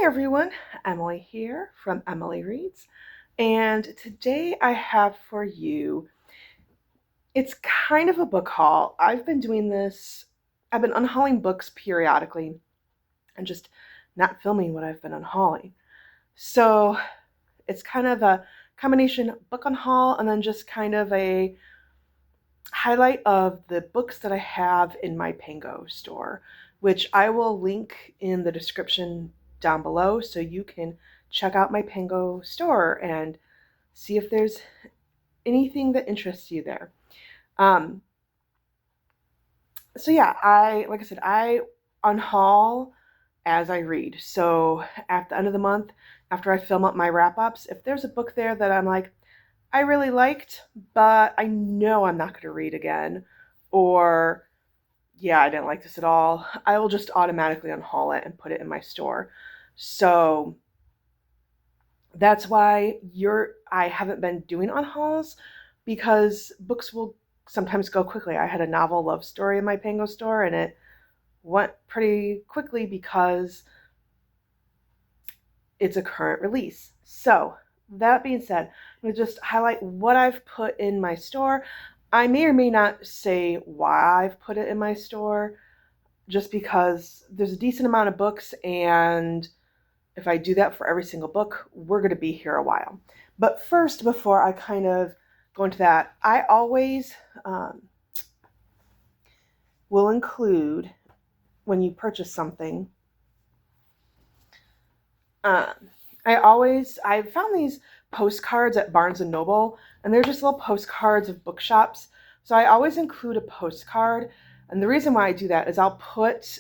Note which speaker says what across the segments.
Speaker 1: Hi everyone, Emily here from Emily Reads, and today I have for you, it's kind of a book haul. I've been unhauling books periodically and just not filming what I've been unhauling. So it's kind of a combination book unhaul and then just kind of a highlight of the books that I have in my Pango store, which I will link in the description down below so you can check out my Pango store and see if there's anything that interests you there. Um, so yeah, like I said, I unhaul as I read. So at the end of the month, after I film up my wrap-ups, if there's a book there that I'm like, I really liked, but I know I'm not going to read again, or yeah, I didn't like this at all, I will just automatically unhaul it and put it in my store. So that's why I haven't been doing unhauls, because books will sometimes go quickly. I had a novel love story in my Pango store and it went pretty quickly because it's a current release. So that being said, I'm going to just highlight what I've put in my store. I may or may not say why I've put it in my store, just because there's a decent amount of books, and if I do that for every single book, we're going to be here a while. But first, before I kind of go into that, I always will include, when you purchase something, I found these postcards at Barnes and Noble, and they're just little postcards of bookshops. So I always include a postcard, and the reason why I do that is I'll put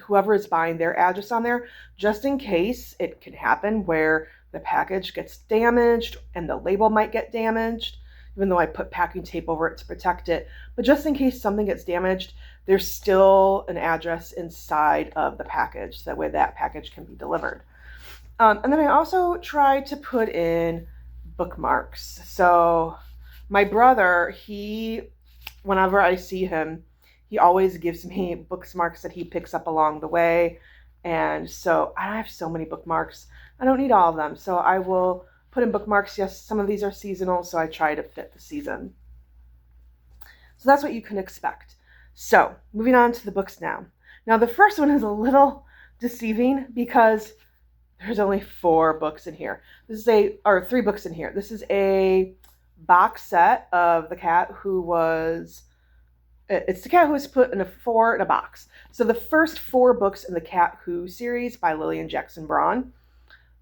Speaker 1: whoever is buying their address on there, just in case it can happen where the package gets damaged and the label might get damaged, even though I put packing tape over it to protect it. But just in case something gets damaged, there's still an address inside of the package. That way that package can be delivered. And then I also try to put in bookmarks. So my brother, whenever I see him, he always gives me bookmarks that he picks up along the way. And so I have so many bookmarks. I don't need all of them. So I will put in bookmarks. Yes, some of these are seasonal, so I try to fit the season. So that's what you can expect. So moving on to the books now. Now the first one is a little deceiving because there's only 4 books in here. Or 3 books in here. This is a box set of The Cat Who Was... It's The Cat Who Was Put in a box. So the first 4 books in the Cat Who series by Lillian Jackson Braun.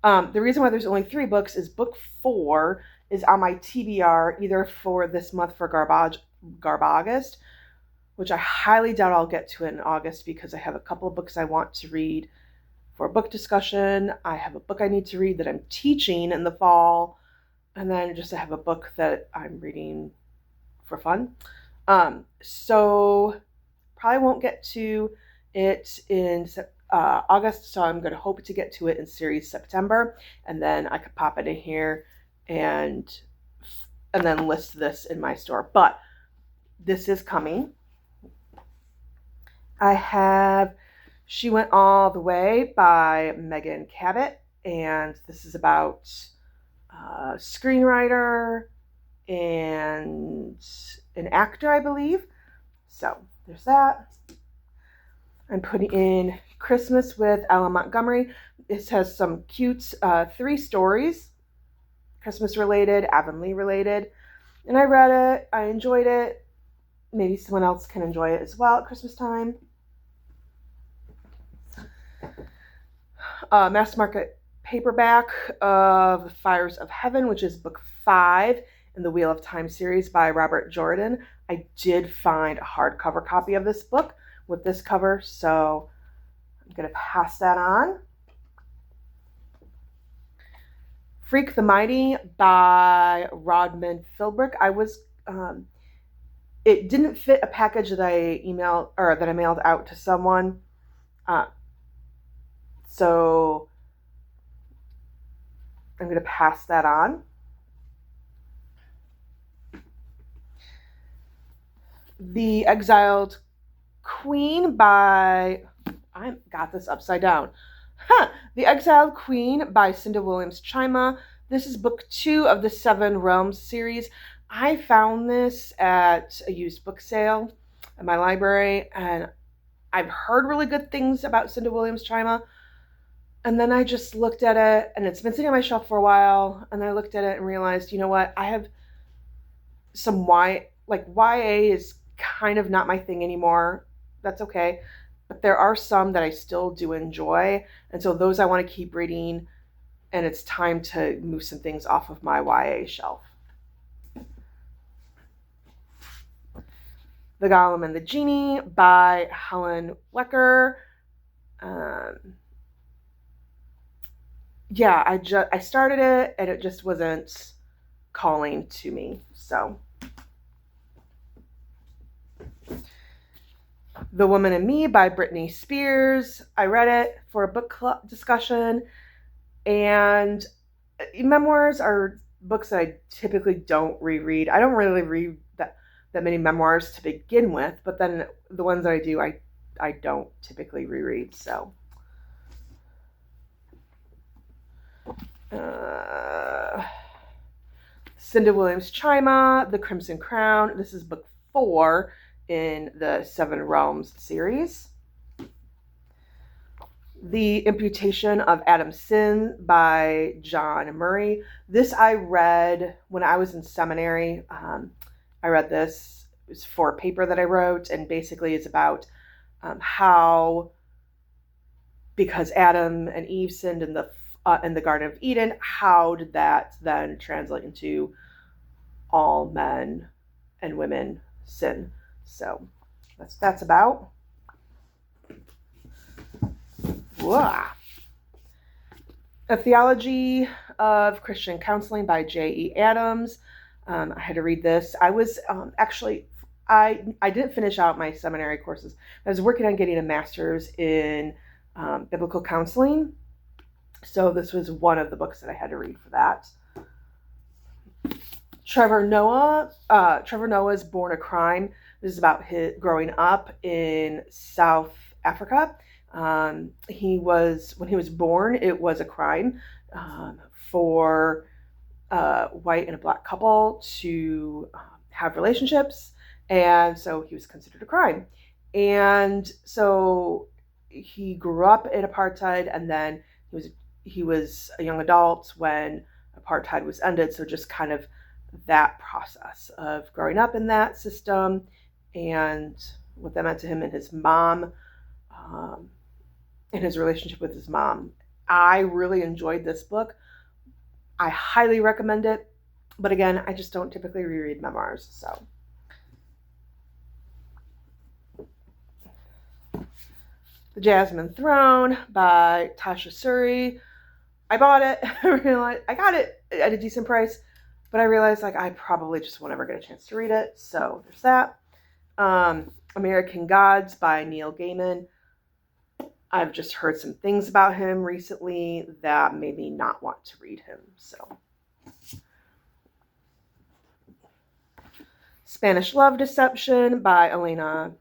Speaker 1: The reason why there's only 3 books is book 4 is on my TBR either for this month for Garbagist, which I highly doubt I'll get to it in August because I have a couple of books I want to read for a book discussion. I have a book I need to read that I'm teaching in the fall, and then just I have a book that I'm reading for fun. So probably won't get to it in August, so I'm going to hope to get to it in series September, and then I could pop it in here and then list this in my store. But this is coming. I have She Went All the Way by Megan Cabot, and this is about a screenwriter and an actor, I believe. So there's that. I'm putting in Christmas with Ella Montgomery. This has some cute 3 stories, Christmas related, Avonlea related, and I read it. I enjoyed it. Maybe someone else can enjoy it as well at Christmas time. Mass market paperback of The Fires of Heaven, which is book 5 in the Wheel of Time series by Robert Jordan. I did find a hardcover copy of this book with this cover, so I'm going to pass that on. Freak the Mighty by Rodman Philbrick. It didn't fit a package that I mailed out to someone. So I'm going to pass that on. The Exiled Queen by, I got this upside down. The Exiled Queen by Cinda Williams Chima. This is book 2 of the Seven Realms series. I found this at a used book sale at my library, and I've heard really good things about Cinda Williams Chima. And then I just looked at it, and it's been sitting on my shelf for a while, and I looked at it and realized, you know what, I have some YA is kind of not my thing anymore. That's okay. But there are some that I still do enjoy, and so those I want to keep reading, and it's time to move some things off of my YA shelf. The Golem and the Genie by Helen Wecker. I started it and it just wasn't calling to me. So, The Woman in Me by Britney Spears. I read it for a book club discussion, and memoirs are books that I typically don't reread. I don't really read that many memoirs to begin with, but then the ones that I do, I don't typically reread. So, Cinda Williams Chima, The Crimson Crown. This is book 4 in the Seven Realms series. The Imputation of Adam's Sin by John Murray. This I read when I was in seminary. I read this. It was for a paper that I wrote, and basically it's about how, because Adam and Eve sinned in the Garden of Eden, how did that then translate into all men and women sin? So that's about. Whoa. A Theology of Christian Counseling by J.E. Adams. I had to read this. I was I didn't finish out my seminary courses. I was working on getting a master's in biblical counseling. So this was one of the books that I had to read for that. Trevor Noah's Born a Crime. This is about his growing up in South Africa. When he was born, it was a crime for a white and a black couple to have relationships, and so he was considered a crime. And so he grew up in apartheid, and then he was a young adult when apartheid was ended. So just kind of that process of growing up in that system and what that meant to him and his mom, and his relationship with his mom. I really enjoyed this book. I highly recommend it. But again, I just don't typically reread memoirs. So, The Jasmine Throne by Tasha Suri. I bought it. I got it at a decent price, but I realized I probably just won't ever get a chance to read it. So there's that. American Gods by Neil Gaiman. I've just heard some things about him recently that made me not want to read him. So, Spanish Love Deception by Elena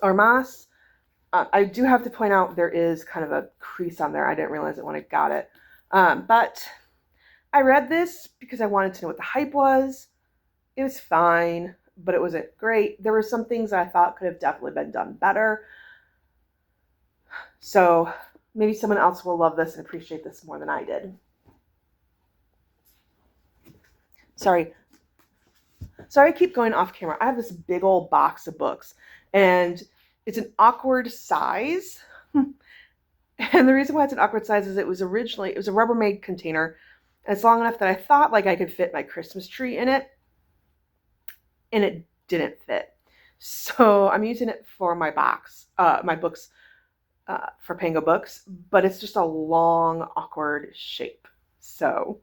Speaker 1: Armas. I do have to point out there is kind of a crease on there. I didn't realize it when I got it. But I read this because I wanted to know what the hype was. It was fine, but it wasn't great. There were some things that I thought could have definitely been done better. So maybe someone else will love this and appreciate this more than I did. Sorry, I keep going off camera. I have this big old box of books, and it's an awkward size. And the reason why it's an awkward size is it was a Rubbermaid container, and it's long enough that I thought I could fit my Christmas tree in it, and it didn't fit. So I'm using it for my books, for Pango books, but it's just a long, awkward shape. So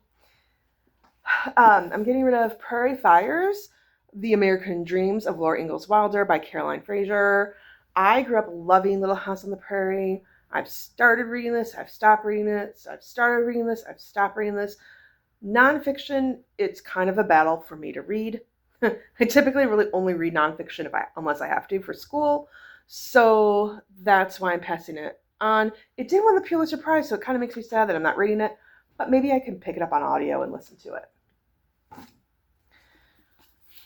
Speaker 1: I'm getting rid of Prairie Fires, The American Dreams of Laura Ingalls Wilder by Caroline Fraser. I grew up loving Little House on the Prairie. I've started reading this, I've stopped reading it, I've started reading this, I've stopped reading this. Nonfiction, it's kind of a battle for me to read. I typically really only read nonfiction unless I have to for school. So that's why I'm passing it on. It did win the Pulitzer Prize, so it kind of makes me sad that I'm not reading it, but maybe I can pick it up on audio and listen to it.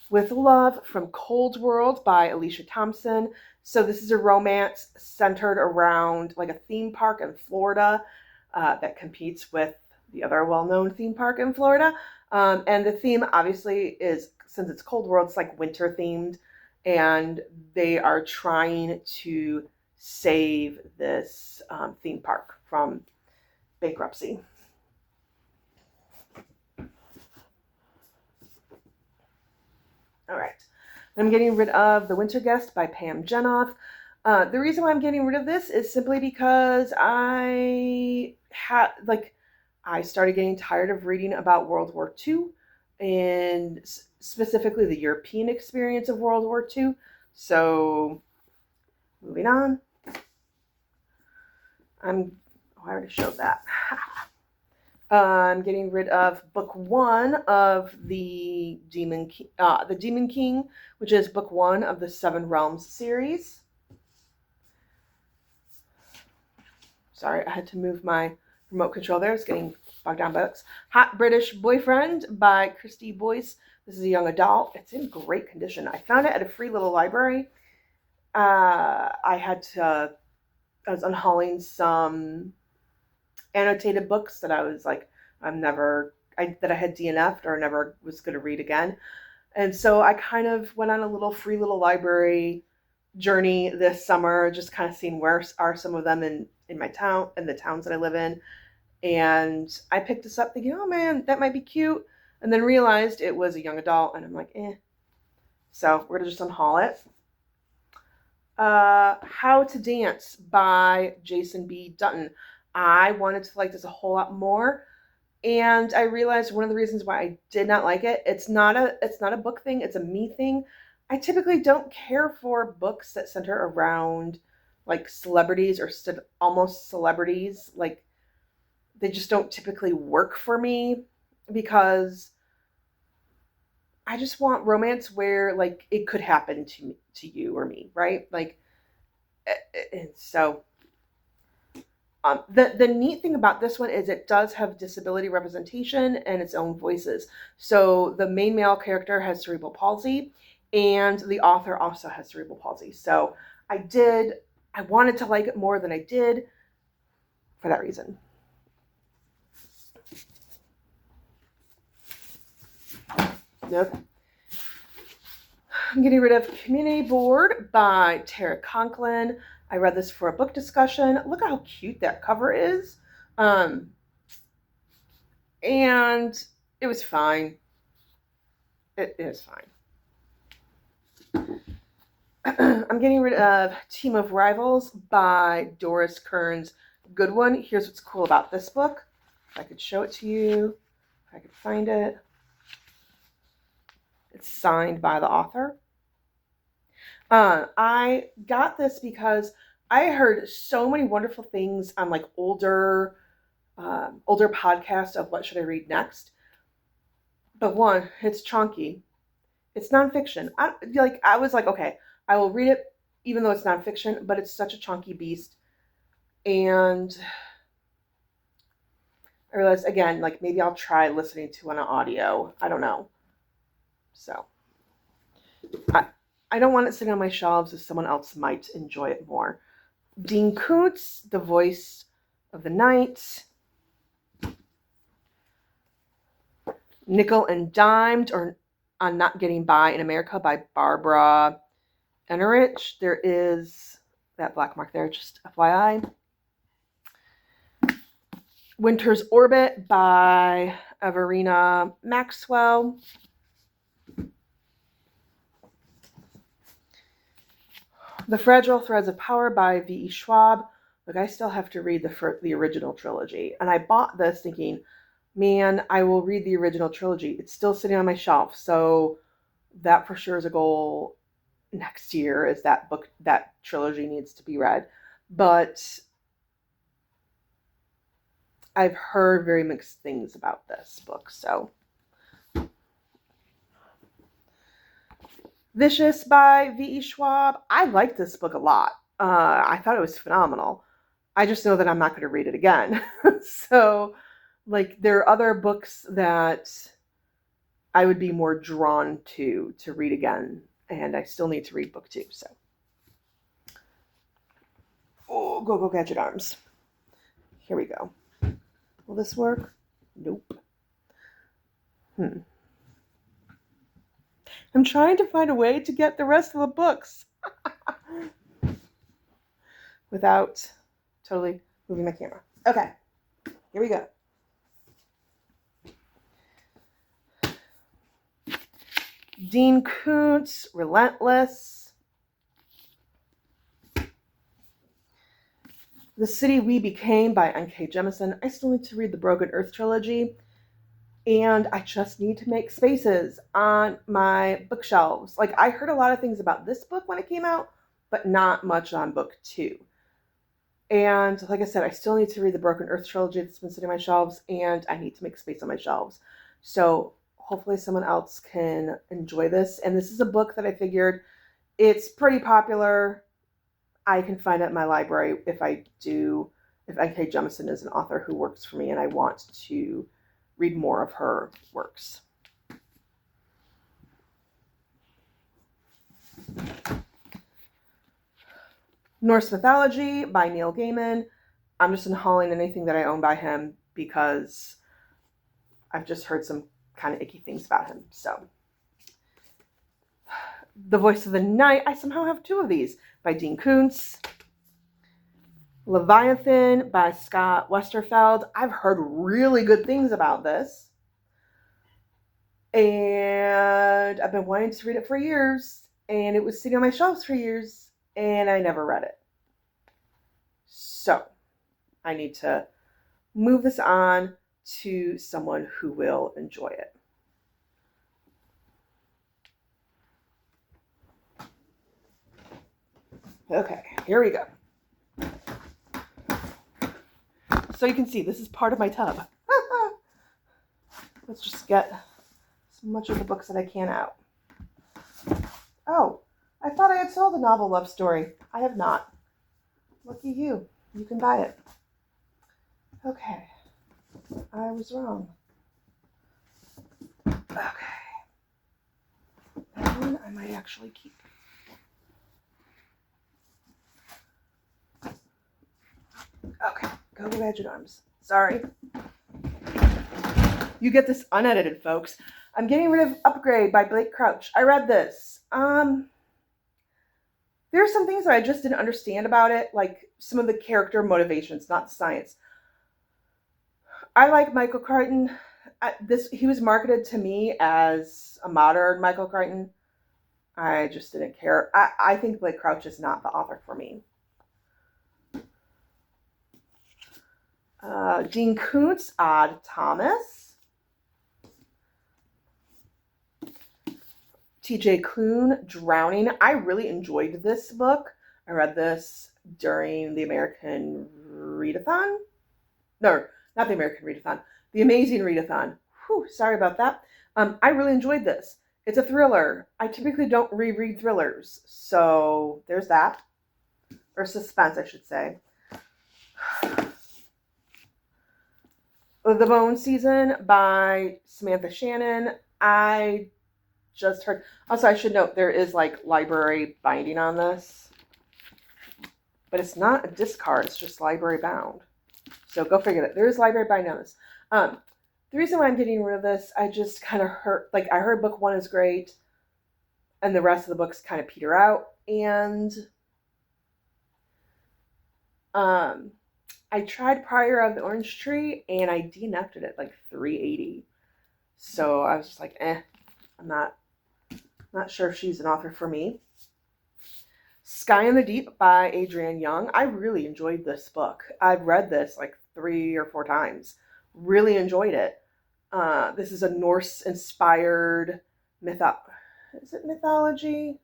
Speaker 1: With Love from Cold World by Alicia Thompson. So this is a romance centered around like a theme park in Florida that competes with the other well-known theme park in Florida. And the theme obviously is, since it's Cold World, it's like winter themed, and they are trying to save this theme park from bankruptcy. All right. I'm getting rid of The Winter Guest by Pam Jenoff. The reason why I'm getting rid of this is simply because I started getting tired of reading about World War II and specifically the European experience of World War II. So, moving on. I already showed that. I'm getting rid of book 1 of the Demon King, which is book 1 of the Seven Realms series. Sorry, I had to move my remote control there. It's getting bogged down by books. Hot British Boyfriend by Christy Boyce. This is a young adult. It's in great condition. I found it at a free little library. I was unhauling some annotated books that I was like, that I had DNF'd or never was going to read again. And so I kind of went on a little free little library journey this summer, just kind of seeing where are some of them in my town, in the towns that I live in. And I picked this up thinking, oh man, that might be cute. And then realized it was a young adult, and I'm like, eh. So we're going to just unhaul it. How to Dance by Jason B. Dutton. I wanted to like this a whole lot more, and I realized one of the reasons why I did not like it, it's not a book thing, it's a me thing. I typically don't care for books that center around like celebrities or almost celebrities. Like, they just don't typically work for me, because I just want romance where like it could happen to you or me, right? Like, so the neat thing about this one is it does have disability representation and its own voices. So the main male character has cerebral palsy, and the author also has cerebral palsy. So I wanted to like it more than I did for that reason. Nope. I'm getting rid of Community Board by Tara Conklin. I read this for a book discussion. Look how cute that cover is. And it was fine. It is fine. I'm getting rid of Team of Rivals by Doris Kearns Goodwin. Here's what's cool about this book. If I could show it to you, if I could find it. It's signed by the author. I got this because I heard so many wonderful things on like older podcasts of what should I read next. But one, it's chunky. It's nonfiction. I was like, okay, I will read it even though it's nonfiction, but it's such a chunky beast. And I realized again, like maybe I'll try listening to an audio. I don't know. So I don't want it sitting on my shelves if someone else might enjoy it more. Dean Koontz, The Voice of the Night. Nickel and Dimed, or On Not Getting By in America by Barbara Enerich. There is that black mark there, just FYI. Winter's Orbit by Everina Maxwell. The Fragile Threads of Power by V.E. Schwab. Look, I still have to read the original trilogy. And I bought this thinking, man, I will read the original trilogy. It's still sitting on my shelf. So that for sure is a goal next year, is that book, that trilogy needs to be read. But I've heard very mixed things about this book, so. Vicious by V.E. Schwab. I liked this book a lot. I thought it was phenomenal. I just know that I'm not going to read it again. So, like, there are other books that I would be more drawn to read again, and I still need to read book 2. So, oh, go gadget arms. Here we go. Will this work? Nope. I'm trying to find a way to get the rest of the books without totally moving my camera. Okay, here we go. Dean Koontz, Relentless. The City We Became by N.K. Jemisin. I still need to read the Broken Earth trilogy. And I just need to make spaces on my bookshelves. Like, I heard a lot of things about this book when it came out, but not much on book 2. And like I said, I still need to read the Broken Earth trilogy that's been sitting on my shelves, and I need to make space on my shelves. So hopefully someone else can enjoy this. And this is a book that I figured it's pretty popular. I can find it in my library if N.K. Jemisin is an author who works for me and I want to read more of her works. Norse Mythology by Neil Gaiman. I'm just unhauling anything that I own by him because I've just heard some kind of icky things about him. So, The Voice of the Night. I somehow have 2 of these by Dean Koontz. Leviathan by Scott Westerfeld. I've heard really good things about this. And I've been wanting to read it for years. And it was sitting on my shelves for years. And I never read it. So, I need to move this on to someone who will enjoy it. Okay, here we go. So you can see, this is part of my tub. Let's just get as much of the books that I can out. Oh, I thought I had sold the novel Love Story. I have not. Lucky you. You can buy it. Okay. I was wrong. Okay. That one I might actually keep. Okay. Go Gadget Arms. Sorry. You get this unedited, folks. I'm getting rid of Upgrade by Blake Crouch. I read this. There are some things that I just didn't understand about it, like some of the character motivations, not science. I like Michael Crichton. He was marketed to me as a modern Michael Crichton. I just didn't care. I think Blake Crouch is not the author for me. Dean Koontz, Odd Thomas. TJ Klune, Drowning. I really enjoyed this book. I read this during the American Readathon. No, not the American Readathon. The Amazing Readathon. Whew, sorry about that. I really enjoyed this. It's a thriller. I typically don't reread thrillers. So there's that. Or suspense, I should say. The Bone Season by Samantha Shannon. I just heard. Also, I should note there is like library binding on this. But it's not a discard. It's just library bound. So go figure that. There is library binding on this. The reason why I'm getting rid of this, I just kind of heard, like I heard book 1 is great. And the rest of the books kind of peter out. And I tried Prior of the Orange Tree and I DNF'd it at like 380. So I was just like, I'm not sure if she's an author for me. Sky in the Deep by Adrienne Young. I really enjoyed this book. I've read this like 3 or 4 times. Really enjoyed it. This is a Norse-inspired is it mythology?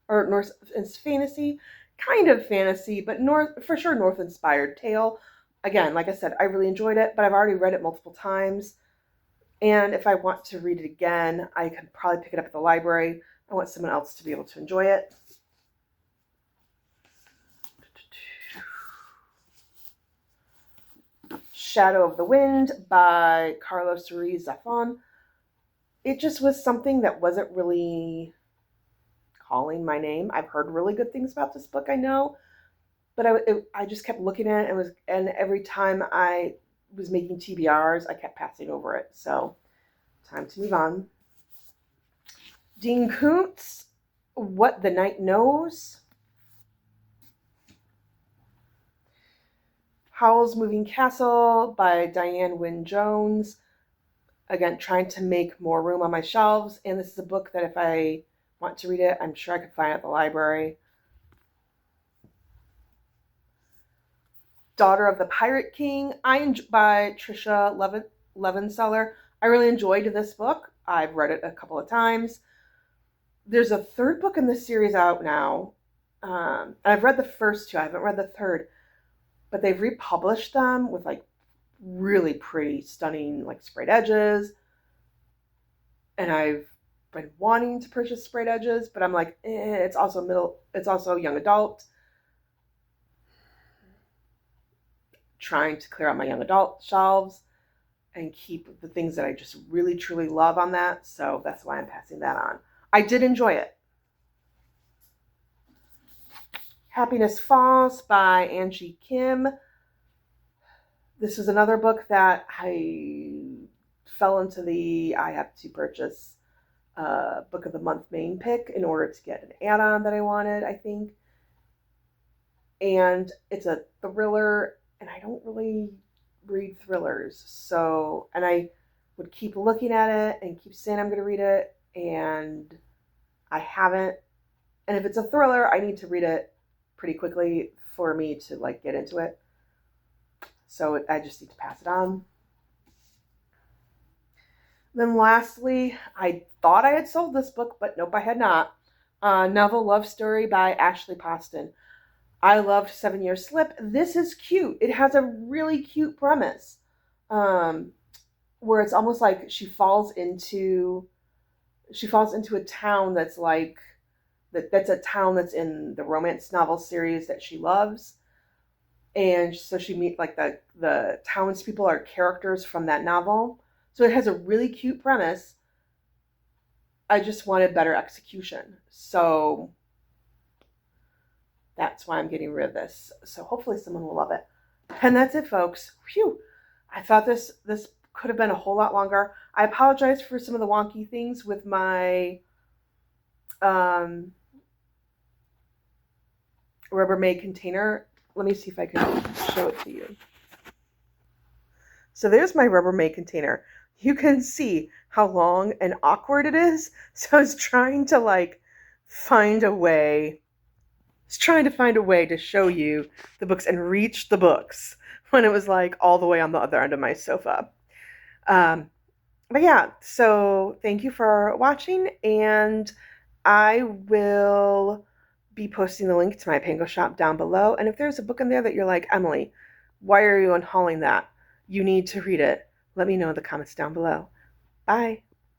Speaker 1: Or Norse, it's fantasy? Kind of fantasy, but for sure North-inspired tale. Again, like I said, I really enjoyed it, but I've already read it multiple times. And if I want to read it again, I could probably pick it up at the library. I want someone else to be able to enjoy it. Shadow of the Wind by Carlos Ruiz Zafón. It just was something that wasn't really calling my name. I've heard really good things about this book, I know, but I just kept looking at it and every time I was making TBRs, I kept passing over it. So, time to move on. Dean Koontz, What the Night Knows. Howl's Moving Castle by Diane Wynne Jones. Again, trying to make more room on my shelves. And this is a book that if I want to read it, I'm sure I could find it at the library. Daughter of the Pirate King by Tricia Levenseller. I really enjoyed this book. I've read it a couple of times. There's a third book in this series out now. And I've read the first two. I haven't read the third. But they've republished them with like really pretty, stunning like sprayed edges. And I've been wanting to purchase sprayed edges, but I'm like, it's also young adult. Trying to clear out my young adult shelves and keep the things that I just really truly love on that. So that's why I'm passing that on. I did enjoy it. Happiness Falls by Angie Kim. This is another book that I fell into I have to purchase a Book of the Month main pick in order to get an add-on that I wanted, I think. And it's a thriller, and I don't really read thrillers. So, and I would keep looking at it and keep saying I'm going to read it, and I haven't. And if it's a thriller, I need to read it pretty quickly for me to like get into it. So I just need to pass it on. Then lastly, I thought I had sold this book, but nope, I had not. Novel Love Story by Ashley Poston. I loved 7 Year Slip. This is cute. It has a really cute premise, where it's almost like she falls into a town that's like that's a town that's in the romance novel series that she loves. And so she meet like the townspeople are characters from that novel. So it has a really cute premise. I just wanted better execution. So that's why I'm getting rid of this. So hopefully someone will love it. And that's it, folks. Phew. I thought this could have been a whole lot longer. I apologize for some of the wonky things with my Rubbermaid container. Let me see if I can show it to you. So there's my Rubbermaid container. You can see how long and awkward it is. So I was trying to find a way to show you the books and reach the books when it was like all the way on the other end of my sofa. But yeah, so thank you for watching, and I will be posting the link to my Pango shop down below. And if there's a book in there that you're like, Emily, why are you unhauling that? You need to read it. Let me know in the comments down below. Bye.